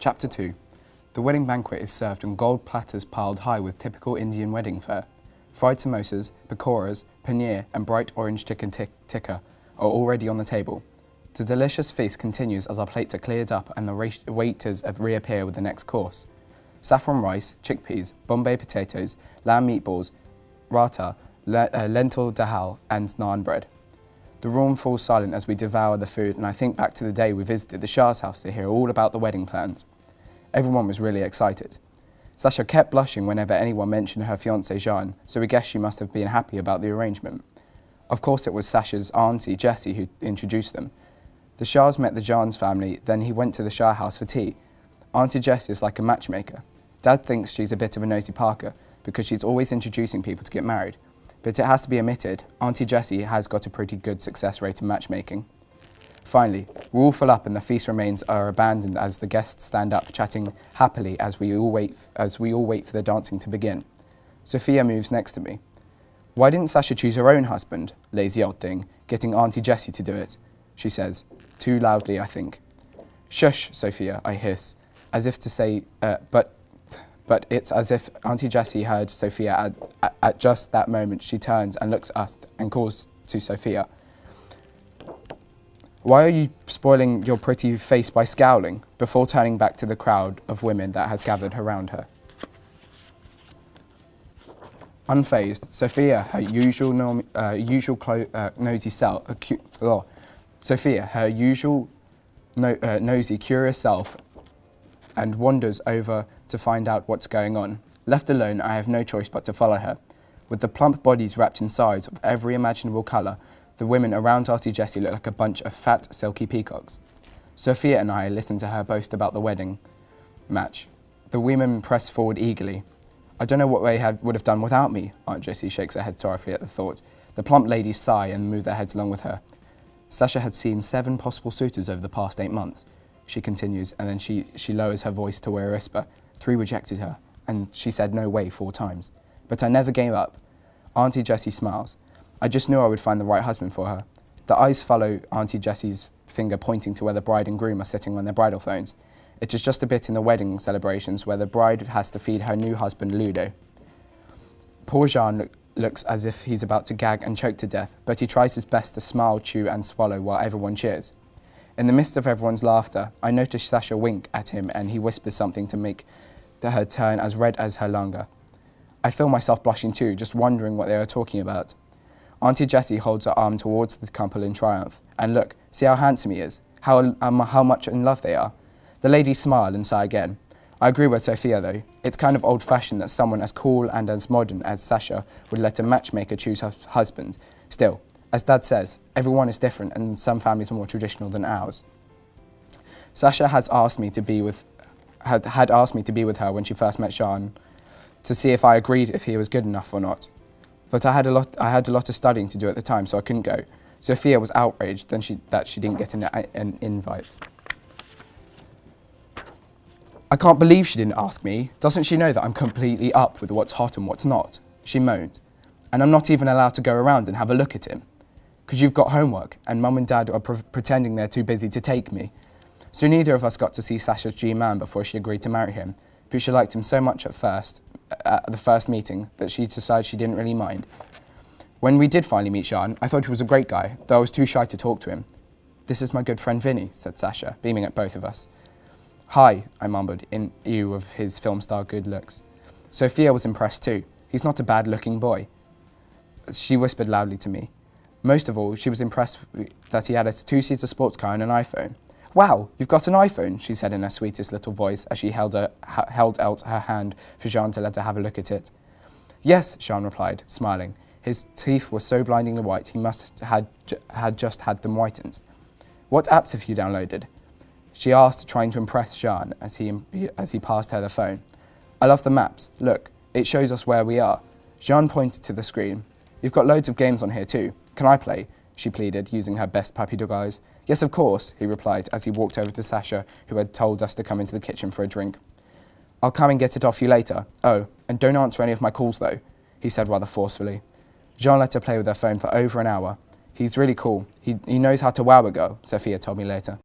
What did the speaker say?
Chapter 2. The wedding banquet is served on gold platters piled high with typical Indian wedding fare. Fried samosas, pakoras, paneer and bright orange chicken tikka are already on the table. The delicious feast continues as our plates are cleared up and the waiters reappear with the next course. Saffron rice, chickpeas, Bombay potatoes, lamb meatballs, rata, lentil dal and naan bread. The room falls silent as we devour the food, and I think back to the day we visited the Shah's house to hear all about the wedding plans. Everyone was really excited. Sasha kept blushing whenever anyone mentioned her fiancé Jean, so we guessed she must have been happy about the arrangement. Of course it was Sasha's auntie Jessie who introduced them. The Shahs met the Jean's family, then he went to the Shah house for tea. Auntie Jessie is like a matchmaker. Dad thinks she's a bit of a nosy Parker because she's always introducing people to get married. But it has to be admitted, Auntie Jessie has got a pretty good success rate in matchmaking. Finally, we're all full up and the feast remains are abandoned as the guests stand up, chatting happily as we all wait for the dancing to begin. Sophia moves next to me. "Why didn't Sasha choose her own husband? Lazy old thing, getting Auntie Jessie to do it," she says, too loudly I think. "Shush, Sophia," I hiss, as if to say, but it's as if Auntie Jessie heard Sophia at just that moment. She turns and looks at us and calls to Sophia. "Why are you spoiling your pretty face by scowling?" before turning back to the crowd of women that has gathered around her. Unfazed, Sophia, her usual nosy curious self, and wanders over to find out what's going on. Left alone, I have no choice but to follow her. With the plump bodies wrapped in sides of every imaginable colour, the women around Auntie Jessie look like a bunch of fat, silky peacocks. Sophia and I listen to her boast about the wedding match. The women press forward eagerly. "I don't know what they would have done without me," Aunt Jessie shakes her head sorrowfully at the thought. The plump ladies sigh and move their heads along with her. "Sasha had seen 7 possible suitors over the past 8 months, she continues, and then she lowers her voice to a whisper. 3 rejected her, and she said no way 4 times. But I never gave up." Auntie Jessie smiles. "I just knew I would find the right husband for her." The eyes follow Auntie Jessie's finger pointing to where the bride and groom are sitting on their bridal phones. It is just a bit in the wedding celebrations where the bride has to feed her new husband Ludo. Poor Jean looks as if he's about to gag and choke to death, but he tries his best to smile, chew and swallow while everyone cheers. In the midst of everyone's laughter, I notice Sasha wink at him and he whispers something to make her turn as red as her langa. I feel myself blushing too, just wondering what they are talking about. Auntie Jessie holds her arm towards the couple in triumph. "And look, see how handsome he is, how much in love they are." The ladies smile and sigh again. I agree with Sophia though. It's kind of old-fashioned that someone as cool and as modern as Sasha would let a matchmaker choose her husband. Still, as Dad says, everyone is different and some families are more traditional than ours. Sasha had asked me to be with her when she first met Jean, to see if I agreed if he was good enough or not. But I had a lot of studying to do at the time, so I couldn't go. Sophia was outraged that she didn't get an invite. "I can't believe she didn't ask me. Doesn't she know that I'm completely up with what's hot and what's not?" she moaned. "And I'm not even allowed to go around and have a look at him. Because you've got homework and Mum and Dad are pretending they're too busy to take me." So neither of us got to see Sasha's G-man before she agreed to marry him, but she liked him so much at the first meeting that she decided she didn't really mind. When we did finally meet Jean, I thought he was a great guy, though I was too shy to talk to him. "This is my good friend Vinny," said Sasha, beaming at both of us. "Hi," I mumbled, in awe of his film star good looks. Sophia was impressed too. "He's not a bad-looking boy," she whispered loudly to me. Most of all, she was impressed that he had a 2-seater sports car and an iPhone. "Wow, you've got an iPhone," she said in her sweetest little voice as she held out her hand for Jean to let her have a look at it. "Yes," Jean replied, smiling. His teeth were so blindingly white he must had just had them whitened. "What apps have you downloaded?" she asked, trying to impress Jean as he passed her the phone. "I love the maps. Look, it shows us where we are." Jean pointed to the screen. "You've got loads of games on here too. Can I play?" she pleaded, using her best puppy dog eyes. "Yes, of course," he replied as he walked over to Sasha, who had told us to come into the kitchen for a drink. "I'll come and get it off you later. Oh, and don't answer any of my calls though," he said rather forcefully. Jean let her play with her phone for over an hour. "He's really cool. He knows how to wow a girl," Sophia told me later.